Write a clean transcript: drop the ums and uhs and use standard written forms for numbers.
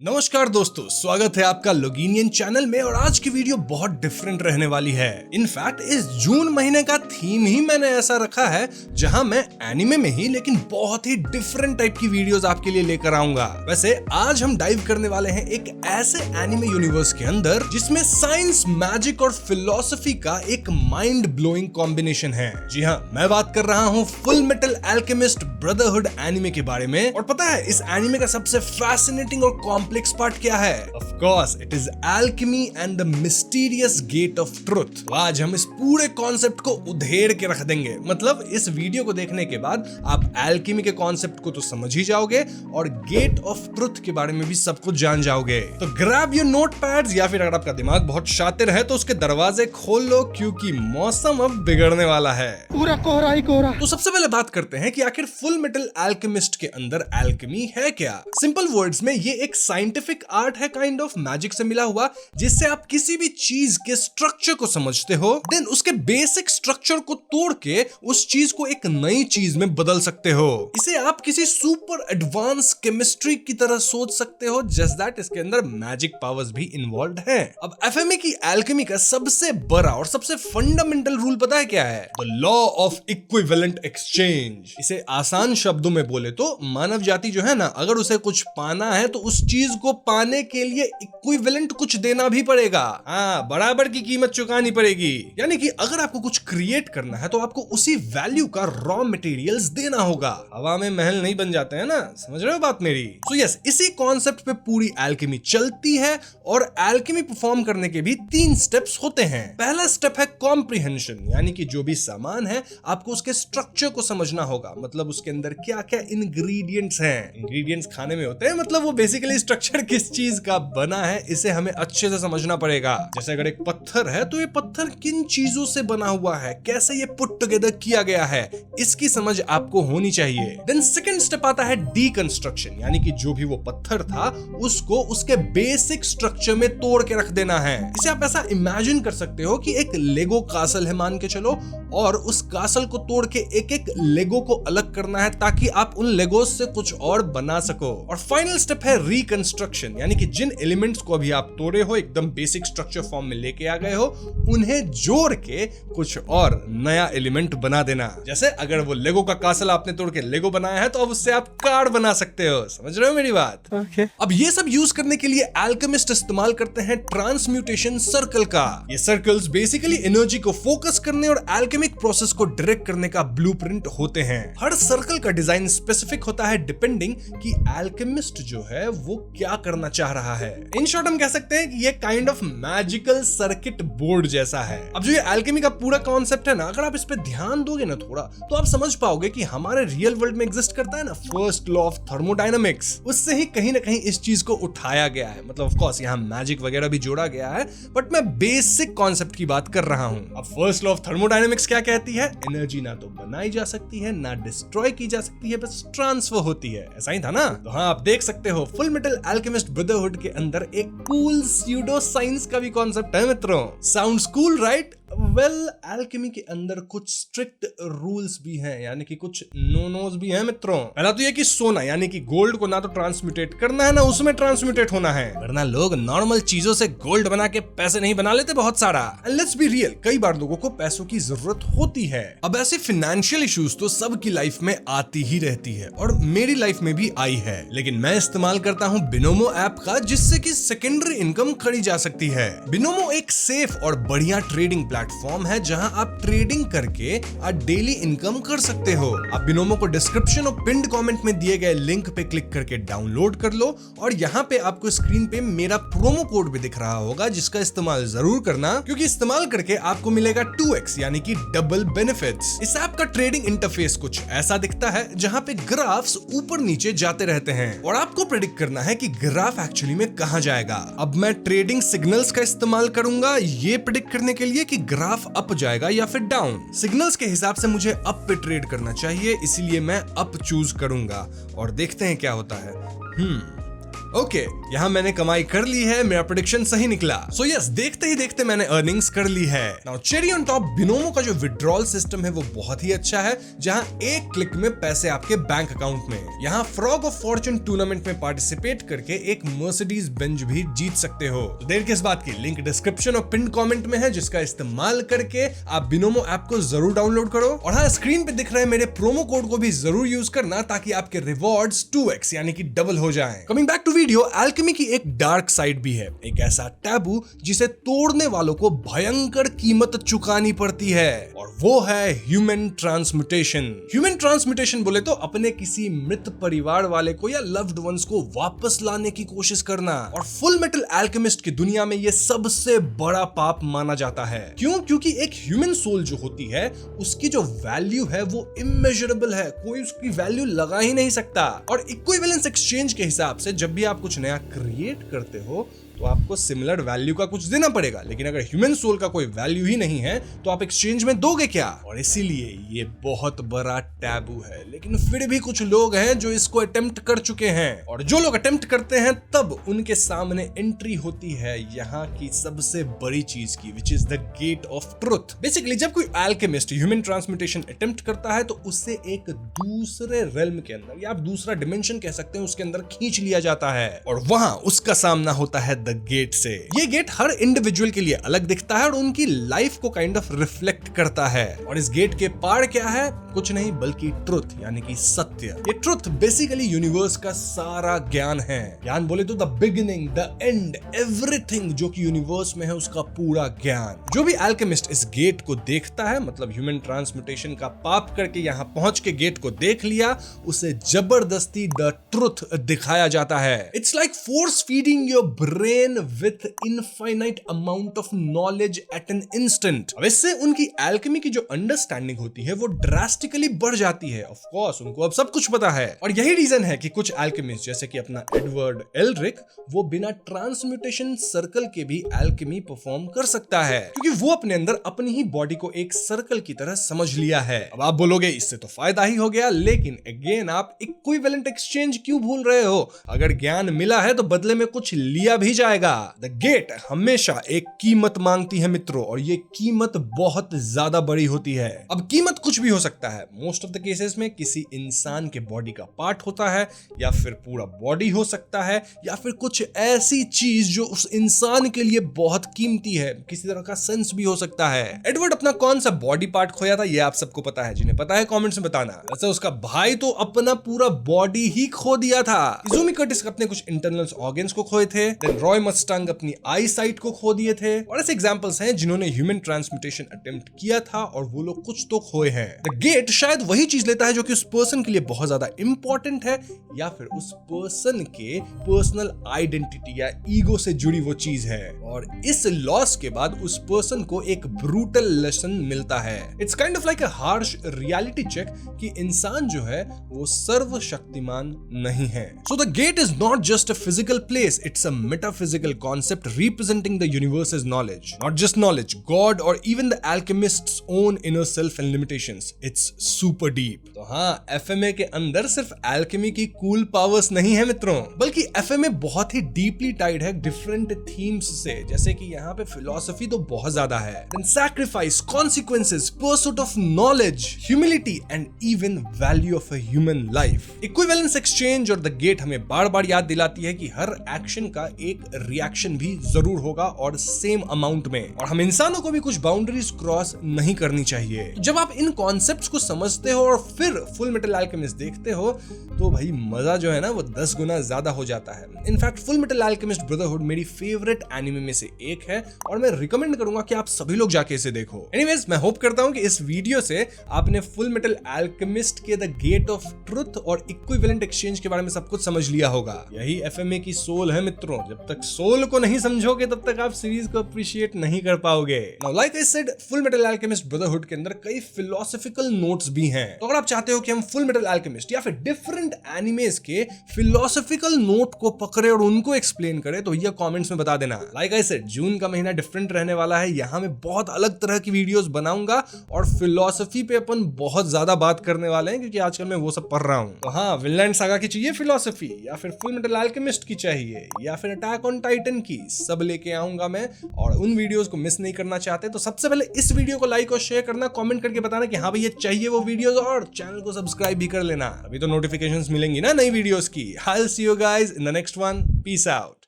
नमस्कार दोस्तों, स्वागत है आपका लोगिनियन चैनल में। और आज की वीडियो बहुत डिफरेंट रहने वाली है। इनफैक्ट इस जून महीने का थीम ही मैंने ऐसा रखा है जहां मैं एनिमे में ही लेकिन बहुत ही डिफरेंट टाइप की वीडियोस आपके लिए लेकर आऊंगा। वैसे आज हम डाइव करने वाले हैं एक ऐसे एनिमे यूनिवर्स के अंदर जिसमें साइंस, मैजिक और फिलॉसफी का एक माइंड ब्लोइंग कॉम्बिनेशन है। जी हाँ, मैं बात कर रहा हूँ full metal alchemist brotherhood anime के बारे में। और पता है इस एनिमे का सबसे फैसिनेटिंग और कॉम्प्लेक्स पार्ट क्या है? Of course, it is alchemy and the mysterious gate of truth। तो आज हम इस पूरे कॉन्सेप्ट को उधेड़ के रख देंगे। मतलब इस वीडियो को देखने के बाद आप एल्केमी के कॉन्सेप्ट को तो समझ ही जाओगे और गेट ऑफ ट्रुथ के बारे में भी सब कुछ जान जाओगे। तो ग्रैब योर नोटपैड्स, या फिर अगर आपका दिमाग बहुत शातिर है तो उसके दरवाजे खोल लो, क्योंकि मौसम अब बिगड़ने वाला है। पूरा कोहरा ही कोहरा। तो सबसे पहले बात करते हैं कि आखिर फुल मेटल अल्केमिस्ट के अंदर एल्केमी है क्या। सिंपल वर्ड्स में ये एक साइंटिफिक आर्ट है, काइंड ऑफ मैजिक से मिला हुआ, जिससे आप किसी भी चीज के स्ट्रक्चर को समझते हो, देन उसके बेसिक स्ट्रक्चर को तोड़ के उस चीज को एक नई चीज में बदल सकते हो। इसे आप किसी सुपर एडवांस केमिस्ट्री की तरह सोच सकते हो, जस्ट दैट इसके अंदर मैजिक पावर्स भी इन्वॉल्व है। अब एफएमए की एल्केमी का सबसे बड़ा और सबसे फंडामेंटल रूल पता है क्या है? The law of equivalent exchange. इसे आसान शब्दों में बोले तो मानव जाति जो है ना, अगर उसे कुछ पाना है तो उस चीज को पाने के लिए इक्विवेलेंट कुछ देना भी पड़ेगा। हाँ, बराबर की कीमत चुकानी पड़ेगी। यानी कि अगर आपको कुछ क्रिएट करना है तो आपको उसी वैल्यू का रॉ मटेरियल्स देना होगा। हवा में महल नहीं बन जाते हैं ना, समझ रहे हो बात मेरी? तो यस, इसी कॉन्सेप्ट पे पूरी एल्केमी चलती है। और एल्केमी परफॉर्म करने के भी 3 स्टेप्स होते हैं। पहला स्टेप है कॉम्प्रिहेंशन, यानी कि जो भी सामान है आपको उसके स्ट्रक्चर को समझना होगा। मतलब उसके अंदर क्या क्या इंग्रेडिएंट्स हैं। इंग्रेडिएंट्स खाने में होते हैं, मतलब वो बेसिकली स्ट्रक्चर किस चीज का बना है इसे हमें अच्छे से समझना पड़ेगा। जैसे अगर एक पत्थर है तो ये पत्थर किन चीजों से बना हुआ है, कैसे ये पुट टुगेदर किया गया है, इसकी समझ आपको होनी चाहिए। देन सेकंड स्टेप आता है डीकंस्ट्रक्शन, यानी कि जो भी वो पत्थर था उसको उसके बेसिक स्ट्रक्चर में तोड़ के रख देना है। इसे आप ऐसा इमेजिन कर सकते हो कि एक लेगो कासल है मान के चलो, और उस कासल को तोड़ के एक एक लेगो को अलग करना है ताकि आप उन लेगोस से कुछ और बना सको। और फाइनल स्टेप है रिकंस्ट्रक्शन, यानी कि जिन एलिमेंट्स को अभी आप तोड़े हो, एकदम बेसिक स्ट्रक्चर फॉर्म में लेके आ गए हो, उन्हें जोड़ के कुछ और नया एलिमेंट बना देना। जैसे अगर वो लेगो का कासल आपने तोड़ के लेगो बनाया है तो अब उससे आप कार्ड बना सकते हो। समझ रहे हो मेरी बात? Okay. अब ये सब यूज करने के लिए एल्केमिस्ट इस्तेमाल करते हैं ट्रांसम्यूटेशन सर्कल का। ये सर्कल्स बेसिकली एनर्जी को फोकस करने और एल्केमिक प्रोसेस को डायरेक्ट करने का ब्लूप्रिंट होते हैं। हर सर्कल का डिजाइन स्पेसिफिक होता है डिपेंडिंग कि एल्केमिस्ट जो है वो क्या करना चाह रहा है। इन शॉर्ट हम कह सकते हैं कि ये kind of magical circuit board जैसा है। अब जो ये एल्केमी का पूरा कॉन्सेप्ट है ना, अगर आप इस पे ध्यान दोगे ना थोड़ा, तो आप समझ पाओगे कि हमारे रियल वर्ल्ड में एग्जिस्ट करता है ना फर्स्ट लॉ ऑफ थर्मोडायनामिक्स, उससे ही कहीं ना कहीं इस चीज को उठाया गया है। मतलब ऑफ कोर्स यहाँ मैजिक वगैरह भी जोड़ा गया है, बट मैं बेसिक कॉन्सेप्ट की बात कर रहा हूँ। अब फर्स्ट लॉ ऑफ थर्मोडायनामिक्स क्या कहती है? एनर्जी ना तो बनाई जा सकती है ना डिस्ट्रॉय की जा सकती है, बस ट्रांसफर होती है। ऐसा ही था ना? तो हाँ, आप देख सकते हो फुल मेटल अल्केमिस्ट ब्रदरहुड के अंदर एक कूल स्यूडो साइंस का भी कॉन्सेप्ट है मित्रों। Sounds cool right? Well, alchemy के अंदर कुछ स्ट्रिक्ट रूल्स भी हैं, यानी कि कुछ नो नोज भी हैं मित्रों। पहला तो ये कि सोना, यानी कि गोल्ड को ना तो ट्रांसम्यूटेट करना है ना उसमें ट्रांसम्यूटेट होना है, वरना लोग नॉर्मल चीजों से गोल्ड बना के पैसे नहीं बना लेते बहुत सारा। एंड लेट्स बी रियल, कई बार लोगों को पैसों की जरूरत होती है। अब ऐसे फाइनेंशियल इश्यूज तो सबकी लाइफ में आती ही रहती है, और मेरी लाइफ में भी आई है। लेकिन मैं इस्तेमाल करता हूँ बिनोमो ऐप का, जिससे कि सेकेंडरी इनकम करी जा सकती है। बिनोमो एक सेफ और बढ़िया ट्रेडिंग प्लेटफॉर्म है जहां आप ट्रेडिंग करके डेली इनकम कर सकते हो। आप बिनोमो को डिस्क्रिप्शन और पिन्ड कमेंट में दिए गए लिंक पे क्लिक करके डाउनलोड कर लो, और यहाँ पे आपको स्क्रीन पे मेरा प्रोमो कोड भी दिख रहा होगा, जिसका इस्तेमाल जरूर करना, क्योंकि इस्तेमाल करके आपको मिलेगा 2x यानी कि डबल बेनिफिट्स। इस ऐप का ट्रेडिंग इंटरफेस कुछ ऐसा दिखता है जहाँ पे ग्राफ्स ऊपर नीचे जाते रहते हैं, और आपको प्रेडिक्ट करना है कि ग्राफ एक्चुअली में कहाँ जाएगा। अब मैं ट्रेडिंग सिग्नल्स का इस्तेमाल करूंगा ये प्रेडिक्ट करने के लिए कि ग्राफ अप जाएगा या फिर डाउन। सिग्नल्स के हिसाब से मुझे अप पे ट्रेड करना चाहिए, इसीलिए मैं अप चूज करूंगा और देखते हैं क्या होता है। ओके, यहाँ मैंने कमाई कर ली है, मेरा प्रेडिक्शन सही निकला। सो यस, देखते ही देखते मैंने अर्निंग्स कर ली है। Now cherry on top, Binomo का जो विड्रॉल सिस्टम है वो बहुत ही अच्छा है, जहाँ एक क्लिक में पैसे आपके बैंक अकाउंट में। यहाँ फ्रॉग ऑफ फॉर्चून टूर्नामेंट में पार्टिसिपेट करके एक मर्सिडीज बेंज भी जीत सकते हो। तो देर किस बात की, लिंक डिस्क्रिप्शन और पिन कमेंट में है, जिसका इस्तेमाल करके आप बिनोमो ऐप को जरूर डाउनलोड करो। और हाँ, स्क्रीन पे दिख रहे मेरे प्रोमो कोड को भी जरूर यूज करना, ताकि आपके रिवॉर्ड्स 2x यानी कि डबल हो जाएं। Coming back to video, alchemy की एक डार्क साइड भी है, एक ऐसा टैबू जिसे तोड़ने वालों को भयंकर कीमत चुकानी पड़ती है, और वो है ह्यूमन ट्रांसम्यूटेशन। ह्यूमन ट्रांसम्यूटेशन बोले तो अपने किसी मृत परिवार वाले को या लव्ड वंस को वापस लाने की कोशिश करना, और फुल मेटल अल्केमिस्ट की दुनिया में ये सबसे बड़ा पाप माना जाता है। क्यों? क्योंकि एक ह्यूमन सोल जो होती है उसकी जो वैल्यू है वो इमेजरेबल है, कोई उसकी वैल्यू लगा ही नहीं सकता। और इक्विवेलेंस एक्सचेंज के हिसाब से जब भी आप कुछ नया क्रिएट करते हो तो आपको सिमिलर वैल्यू का कुछ देना पड़ेगा, लेकिन अगर ह्यूमन सोल का कोई वैल्यू ही नहीं है तो आप एक्सचेंज में दोगे क्या? और इसीलिए ये बहुत बड़ा टैबू है, लेकिन फिर भी कुछ लोग हैं जो इसको अटेम्प्ट कर चुके हैं, और जो लोग अटेम्प्ट करते हैं तब उनके सामने एंट्री होती है यहाँ की सबसे बड़ी चीज की, which is the gate of truth. Basically जब कोई अल्केमिस्ट ह्यूमन ट्रांसम्यूटेशन अटेम्प्ट करता है तो उससे एक दूसरे रेल्म के अंदर, या आप दूसरा डिमेंशन कह सकते हैं, उसके अंदर खींच लिया जाता है, और वहां उसका सामना होता है द गेट से। ये गेट हर इंडिविजुअल के लिए अलग दिखता है और उनकी लाइफ को काइंड ऑफ रिफ्लेक्ट करता है। और इस गेट के पार क्या है? कुछ नहीं बल्कि ट्रुथ, यानी कि सत्य। ये ट्रुथ बेसिकली यूनिवर्स का सारा ज्ञान है। ज्ञान बोले तो the beginning, the end, everything जो कि यूनिवर्स में है उसका पूरा ज्ञान। जो भी अल्केमिस्ट इस गेट को देखता है, मतलब ह्यूमन ट्रांसम्यूटेशन का पाप करके यहाँ पहुंच के गेट को देख लिया, उसे जबरदस्ती द ट्रुथ दिखाया जाता है। It's like force feeding your brain with infinite amount of knowledge at an instant। अब इससे उनकी alchemy की जो अंडरस्टैंडिंग होती है वो ड्रास्टिकली बढ़ जाती है। ऑफ कोर्स उनको अब सब कुछ पता है, और यही रीजन है कि कुछ alchemists जैसे कि अपना एडवर्ड एल्ड्रिक, वो बिना ट्रांसम्यूटेशन सर्कल के भी alchemy परफॉर्म कर सकता है, क्योंकि वो अपने अंदर अपनी ही बॉडी को एक सर्कल की तरह समझ लिया है। अब आप बोलोगे इससे तो फायदा ही हो गया, लेकिन अगेन आप इक्विवेलेंट एक्सचेंज क्यों भूल रहे हो? अगर ज्ञान मिला है तो बदले में कुछ लिया भी जाएगा। द गेट हमेशा एक कीमत मांगती है मित्रों, और ये कीमत बहुत ज्यादा बड़ी होती है। अब कीमत कुछ भी हो सकता है, मोस्ट ऑफ द केसेस में किसी इंसान के बॉडी का पार्ट होता है, या फिर पूरा बॉडी हो सकता है, या फिर कुछ ऐसी चीज जो उस इंसान के लिए बहुत कीमती है, किसी तरह का सेंस भी हो सकता है। एडवर्ड अपना कौन सा बॉडी पार्ट खोया था ये आप सबको पता है, जिन्हें पता है कमेंट्स में बताना। वैसे उसका भाई तो अपना पूरा बॉडी ही खो दिया था। इज़ुमी कर्टिस अपने कुछ इंटरनल ऑर्गन्स को खोए थे, देन रॉय मस्टंग अपनी आई साइट को खो दिए थे, और ऐसे एग्जांपल्स हैं जिन्होंने ह्यूमन ट्रांसम्यूटेशन अटेम्प्ट किया था और वो लोग कुछ तो खोए हैं। द गेट शायद वही चीज लेता है जो कि उस पर्सन के लिए बहुत ज्यादा इंपॉर्टेंट है, या फिर उस पर्सन के पर्सनल आइडेंटिटी या ईगो से जुड़ी वो चीज है, और इस लॉस के बाद उस पर्सन को एक ब्रूटल लेसन मिलता है। It's kind of like a harsh reality check कि इंसान जो है वो सर्वशक्तिमान नहीं है। So the gate is not just a physical place, it's a metaphysical concept representing the universe's knowledge. Not just knowledge, God or even the alchemist's own inner self and limitations. It's super deep. तो हाँ, FMA के अंदर सिर्फ alchemy की cool powers नहीं है मित्रों, बल्कि FMA बहुत ही deeply tied है different themes से, जैसे कि यहाँ पे philosophy तो बहुत ज्यादा है, then sacrifice, consequences, pursuit of knowledge, humility and even value of a human life. Equivalence exchange और the gate हमें बार बार याद दिलाती है कि हर एक्शन का एक रिएक्शन भी जरूर होगा, और सेम अमाउंट में, और हम इंसानों को भी कुछ बाउंड्रीज क्रॉस नहीं करनी चाहिए। जब आप इन कॉन्सेप्ट्स को समझते हो और फिर फुल मेटल अल्केमिस्ट देखते हो तो भाई मजा जो है ना वो 10 गुना ज्यादा हो जाता है। In fact full metal alchemist brotherhood मेरी फेवरेट एनिमे में से एक है, और मैं रिकमेंड करूंगा कि आप सभी लोग जाके इसे देखो। एनीवेज, मैं होप करता हूं कि इस वीडियो से आपने फुल मेटल अल्केमिस्ट के द गेट ऑफ ट्रुथ और इक्विवेलेंट एक्सचेंज के बारे में सब कुछ समझ लिया होगा। यही एफएमए की सोल है मित्रों। जब तक सोल को नहीं समझोगे तब तक आप सीरीज को अप्रिशिएट नहीं कर पाओगे। Now like I said, full metal alchemist brotherhood के अंदर कई फिलोसॉफिकल नोट्स भी हैं। तो अगर आप चाहते हो कि हम फुल मेटल अल्केमिस्ट या फिर डिफरेंट एनिमेस के फिलोसॉफिकल नोट को पकड़े और उनको एक्सप्लेन करें तो ये कमेंट्स में बता देना। लाइक आई सेड, जून का महीना डिफरेंट रहने वाला है। यहाँ मैं बहुत अलग तरह की वीडियोस बनाऊंगा और फिलोसफी पे अपन बहुत ज्यादा बात करने वाले हैं, क्योंकि आजकल मैं वो सब पढ़ रहा हूँ। तो हाँ, विनलैंड सागा की चाहिए फिलोसफी या फिर फुल मेटल फुलमेटल अल्केमिस्ट की चाहिए या फिर अटैक ऑन टाइटन की, सब लेके आऊंगा मैं। और उन वीडियोस को मिस नहीं करना चाहते तो सबसे पहले इस वीडियो को लाइक और शेयर करना, कमेंट करके बताना कि हाँ भाई ये चाहिए वो वीडियोस, और चैनल को सब्सक्राइब भी कर लेना, अभी तो नोटिफिकेशंस मिलेंगी ना नई वीडियोस की। I will see you guys in the next one, peace out.